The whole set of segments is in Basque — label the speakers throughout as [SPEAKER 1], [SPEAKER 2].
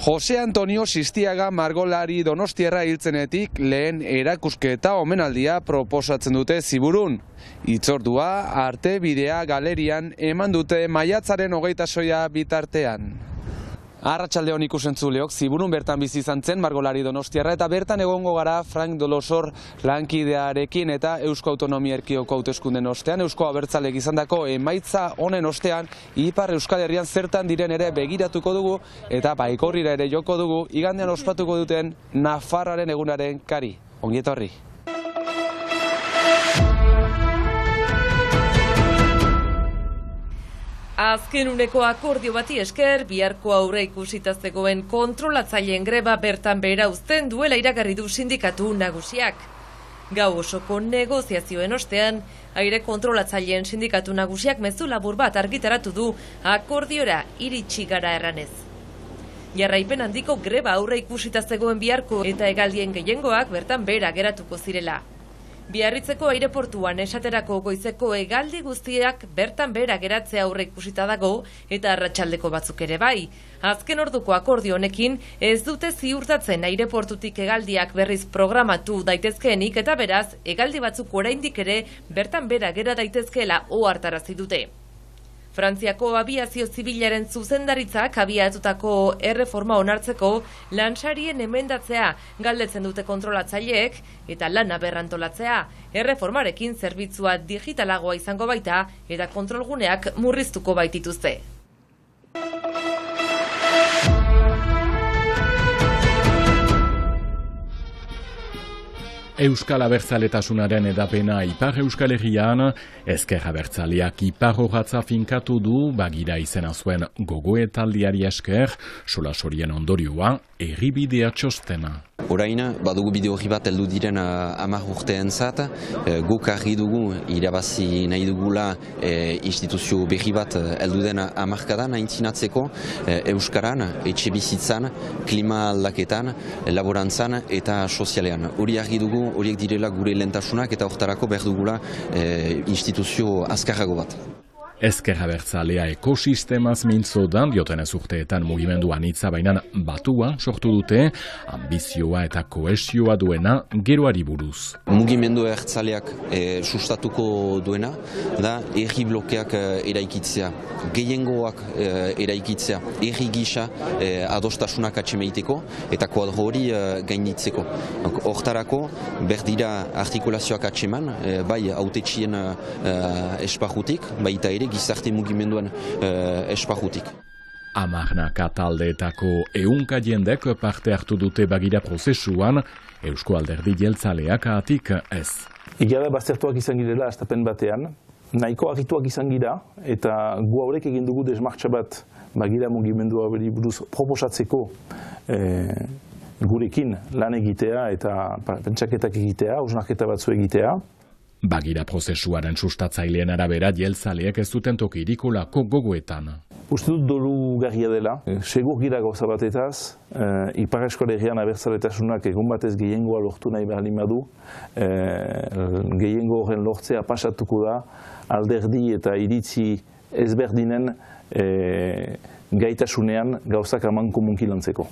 [SPEAKER 1] Jose Antonio Sistiaga margolari donostiarra hiltzenetik lehen erakusketa omenaldia proposatzen dute Ziburun. Hitzordua Arte Bidea galerian eman dute maiatzaren 26 bitartean. Arratsaldeon ikusentzuleok, Ziburun bertan bizi izan zen margolari donostiarra eta bertan egongo gara Frank Dolosor lankidearekin eta Eusko Autonomia Erkidegoko hauteskunden ostean, Eusko Abertzaleek izandako emaitza honen ostean, Ipar Euskal Herrian zertan diren ere begiratuko dugu eta baikorrira ere joko dugu igandean ospatuko duten Nafarroaren egunaren kari. Ongi etorri.
[SPEAKER 2] Azken uneko akordio bati esker, biharko aurre ikusita zegoen kontrolatzaileen greba bertan behera uzten duela iragarri du sindikatu nagusiak. Gau osoko negoziazioen ostean, aire kontrolatzaileen sindikatu nagusiak mezu labur bat argitaratu du akordiora iritsi gara erranez. Jarraipen handiko greba aurre ikusita zegoen biharko eta hegaldien gehiengoak bertan behera geratuko zirela. Biarritzeko aireportuan esaterako goizeko hegaldi guztiak bertan behera geratzea aurre ikusita dago eta arratsaldeko batzuk ere bai. Azken orduko akordio honekin ez dute ziurtatzen aireportutik hegaldiak berriz programatu daitezkeenik eta beraz, hegaldi batzuk oraindik ere bertan behera gera daitezkeela ohartarazi dute. Frantziako abiazio zibilaren zuzendaritzak abiatutako erreforma onartzeko lansarien emendatzea galdetzen dute kontrolatzaileek eta lana berrantolatzea. Erreformarekin zerbitzua digitalagoa izango baita eta kontrolguneak murriztuko baitituzte.
[SPEAKER 3] Euskal Abertzaletasunaren edapena Ipar Euskal Herrian, Ezker Abertzaleak Ipar Orratza finkatu du bagira izena zuen gogoetaldiari esker, solasorien ondorioa, herribidea txostena.
[SPEAKER 4] Orain, badugu bide horri bat heldu diren 10 urteentzat, guk argi dugu irabazi nahi dugula instituzio berri bat heldu den 10 aintzinatzeko Euskaran, etxe bizitzan, klima aldaketan, laborantzan eta sozialean. Hori argi dugu, horiek direla gure lehentasunak eta hortarako behar dugula instituzio azkarrago bat.
[SPEAKER 3] Ezker Abertzalea ekosistemaz mintzo da, diotenez urteetan mugimendu anitza bainan batua sortu dute, ambizioa eta kohesioa duena geroari buruz.
[SPEAKER 4] Mugimendu abertzaleak sustatuko duena da herri blokeak eraikitzea, gehiengoak eraikitzea, herri gisa adostasunak atxemeiteko eta kuadro hori gainitzeko. Hortarako berdira artikulazioak atxeman, bai hautetxien esparrutik, baita ere gizarte mugimenduan esparrutik.
[SPEAKER 3] Hamarnaka taldeetako 100 jendek parte hartu dute bagira prozesuan, Eusko Alderdi Jeltzaleak atik ez.
[SPEAKER 5] Egia da baztertuak izan girela hastapen batean, nahiko argituak izan gira, eta gu haurek egin dugu desmartxa bat bagira mugimendua buruz proposatzeko gurekin lan egitea eta pentsaketak egitea, hausnarketa batzu egitea.
[SPEAKER 3] Bagira prozesuaren sustatzaileen arabera jeltzaleak ez duten tokirik olako gogoetan.
[SPEAKER 5] Uste dut dolugarria dela, segur gira gauza batetaz, Ipar Euskal Herrian abertzaletasunak egun batez gehiengoa lortu nahi behar badu, gehiengo horren lortzea pasatuko da alderdi eta iritzi ezberdinen gaitasunean gauzak amankomunki lantzeko.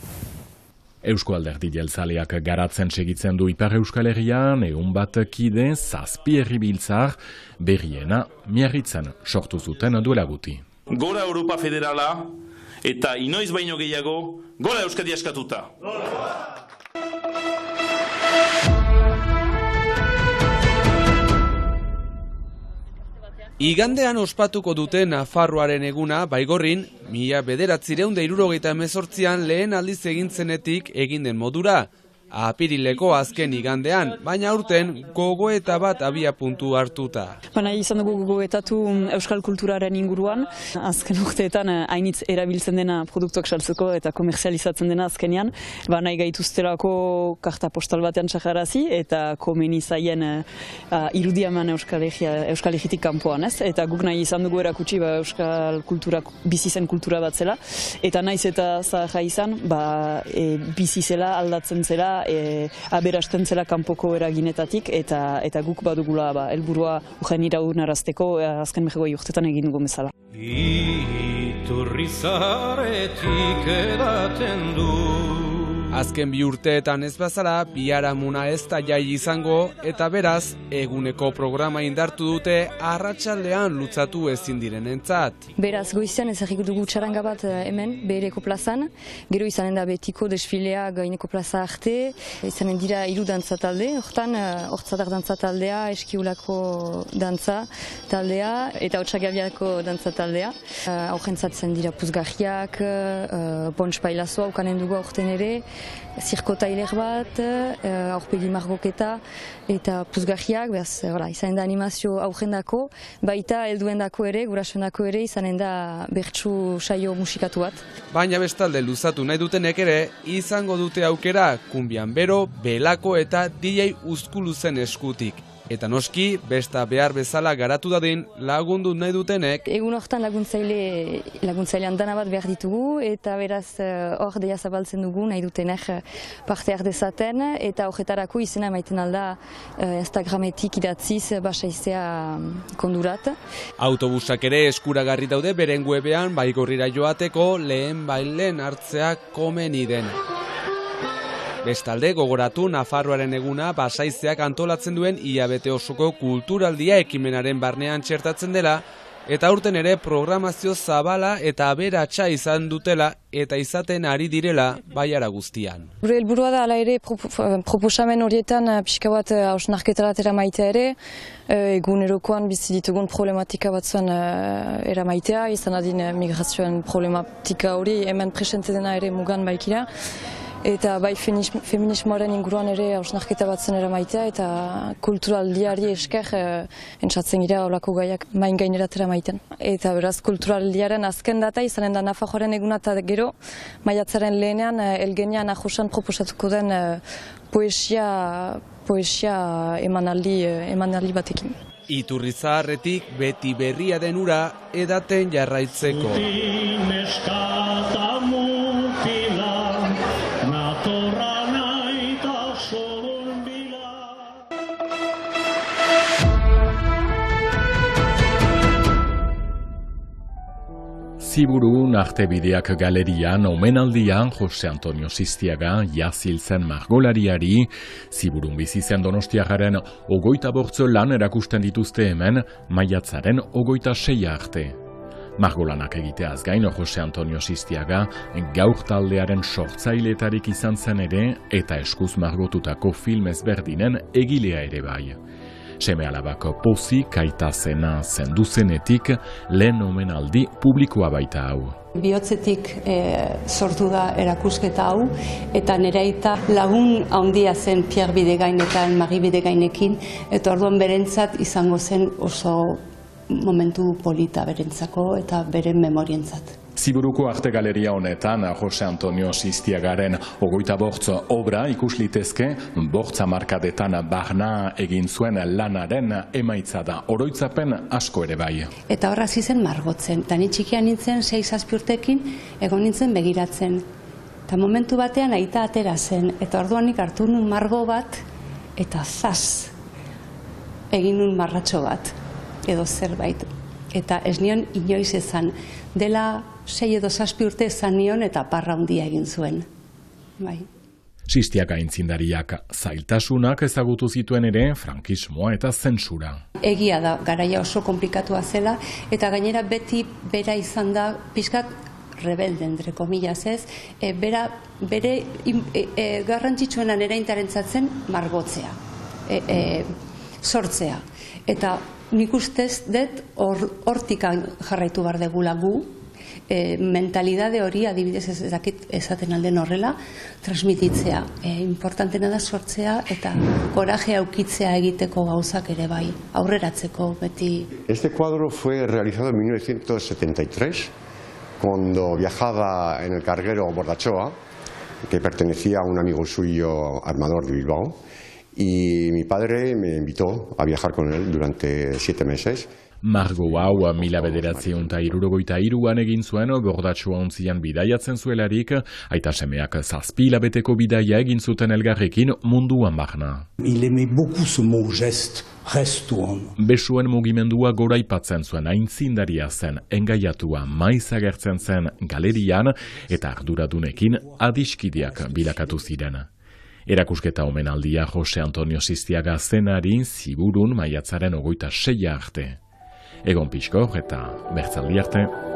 [SPEAKER 3] Eusko Alderdi Jeltzaleak garatzen segitzen du Ipar Euskal Herrian, 100 kide, 7 herribiltzar, berriena Miarritzen sortu zuten duela guti.
[SPEAKER 6] Gora Europa Federala eta inoiz baino gehiago, gora Euskadi askatuta!
[SPEAKER 1] Igandean ospatuko dute Nafarroaren eguna Baigorrin, 1978an lehen aldiz egin zenetik egin den modura. Apirileko azken igandean, baina aurten gogoeta bat abia puntu hartuta.
[SPEAKER 7] Baina izan dugu gogoetatu euskal kulturaren inguruan, azken urteetan hainitz erabiltzen dena produktuak saltzeko eta komerzializatzen dena azkenean, nahi gaituztelako karta postal batean txakarazi eta komeni zaien irudiaman Euskal Herritik kanpoan, ez? Eta guk nahi izan dugu erakutsi euskal kultura bizi zen kultura bat zela, eta naiz eta zaharra izan, bizi zela, aldatzen zela, aberasten zela kanpoko eraginetatik eta guk badugula helburua ujain iraunarazteko azken 20 urtetan egin dugu bezala.
[SPEAKER 8] Iturrizaretik edaten du.
[SPEAKER 1] Azken bi urteetan ez bazara, biharamuna ez da jai izango, eta beraz, eguneko programa indartu dute arratsaldean lutzatu ezin direnentzat.
[SPEAKER 9] Beraz, goizean ezagik dugu txaranga bat hemen, behereko plazan, gero izanen da betiko desfilea gaineko plaza arte, izanen dira 3 dantza talde, hortan, hortzadar dantza taldea, eskiulako dantza taldea, eta otsagabiako dantza taldea. Aurrentzatzen dira puzgarriak, pontx pailazoa ukanen dugu aurten ere, zirkotailer bat, aurpegi margoketa eta puzgarriak, behaz, izanen da animazio aurrendako, baita helduendako ere, gurasoendako ere, izanen da bertsu saio musikatu bat.
[SPEAKER 1] Baina bestalde luzatu nahi dutenek ere, izango dute aukera Kunbian Bero, Belako eta DJ Uzkuluzen eskutik. Eta noski, besta behar bezala garatu dadin lagundu nahi dutenek.
[SPEAKER 9] Egun hortan laguntzailean dana bat behar ditugu, eta beraz hor deia zabaltzen dugu nahi dutenek parte dezaten, eta horretarako izena emaiten alda Instagrametik idatziz basaizea kondurat.
[SPEAKER 1] Autobusak ere eskuragarri daude beren webean Baigorrira joateko lehen bailen hartzea komeni den. Bestalde, gogoratu Nafarroaren eguna Basaizeak antolatzen duen hilabete osoko kulturaldia ekimenaren barnean txertatzen dela, eta aurten ere programazio zabala eta aberatsa izan dutela eta izaten ari direla baiara guztian.
[SPEAKER 9] Gure helburua da hala ere proposamen horietan pixka bat hausnarketara eramaita ere, egunerokoan bizi ditugun problematika batzuen eramaitea, izan adin migrazioen problematika hori hemen presente dena ere mugan baikira. Eta bai feminismoaren inguruan ere hausnarketa batzen eramaitea eta kulturaldiari esker entzatzen gira olako gaiak main gaineratera maiten. Eta beraz kulturaldiaren azken data izanen da Nafarroaren eguna eta gero maiatzaren lehenean Elgenian Ajosan proposatuko den poesia emanaldi batekin.
[SPEAKER 1] Iturrizaharretik beti berria den ura edaten jarraitzeko.
[SPEAKER 3] Ziburun Artebideak galerian omenaldian Jose Antonio Sistiaga jaziltzen margolariari, Ziburun bizi zen Donostiagaren 28 lan erakusten dituzte hemen maiatzaren 26 arte. Margolanak egiteaz gain Jose Antonio Sistiaga gaur taldearen sortzailetarik izan zen ere eta eskuz margotutako film ezberdinen egilea ere bai. Seme-alabako pozik aitazena zenduzenetik lehen omenaldi publikoa baita hau.
[SPEAKER 10] Bihotzetik sortu da erakusketa hau, eta nire aita lagun handia zen Pierre Bidegain eta Marie Bidegainekin, eta orduan berentzat izango zen oso momentu polita berentzako eta beren memorientzat.
[SPEAKER 3] Ziburuko Arte Galeria honetan Jose Antonio Sistiagaren 25 obra ikus litezke, 5 markadetan barna egin zuen lanaren emaitza da, oroitzapen asko ere bai.
[SPEAKER 10] Eta horra zizen margotzen, eta ni txikian nintzen 6-7 urtekin egon nintzen begiratzen. Eta momentu batean aita atera zen, eta orduan nik hartu nun margo bat, eta zaz, egin nun marratxo bat, edo zerbait. Eta ez nion inoiz ezan, dela 6 edo 7 urte ezan nion eta parra handia egin zuen. Bai.
[SPEAKER 3] Sistiaga aintzindariak zailtasunak ezagutu zituen ere frankismoa eta zentsura.
[SPEAKER 10] Egia da, garaia oso konplikatua zela, eta gainera beti bera izan da pixkat rebelde, entre komillas ez, bere garrantzitsuena nera interentzatzen margotzea, sortzea. Eta nik ustez dut hortik jarraitu behar degula gu, mentalidade hori adibidez ezaten alden horrela, transmititzea. Importantena da sortzea eta koraje aukitzea egiteko gauzak ere bai, aurreratzeko beti.
[SPEAKER 11] Este cuadro fue realizado en 1973, cuando viajaba en el carguero Bordachoa, que pertenecía a un amigo suyo, armador de Bilbao, y mi padre me invitó a viajar con él durante 7 meses.
[SPEAKER 3] Margo hau 1963an egin zuen Gordatxoa ontzian bidaiatzen zuelarik, aita semeak 7 hilabeteko bidaia egin zuten elgarrekin munduan barna.
[SPEAKER 12] Il aimait beaucoup ce mot geste, restuon.
[SPEAKER 3] Besuen mugimendua goraipatzen zuen aintzindaria zen, engaiatua maiz agertzen zen galerian eta arduradunekin adiskideak bilakatu ziren. Erakusketa omenaldia Jose Antonio Sistiaga zenari Ziburun maiatzaren 26 arte. Egon Pixkor eta Bertzaldi arte.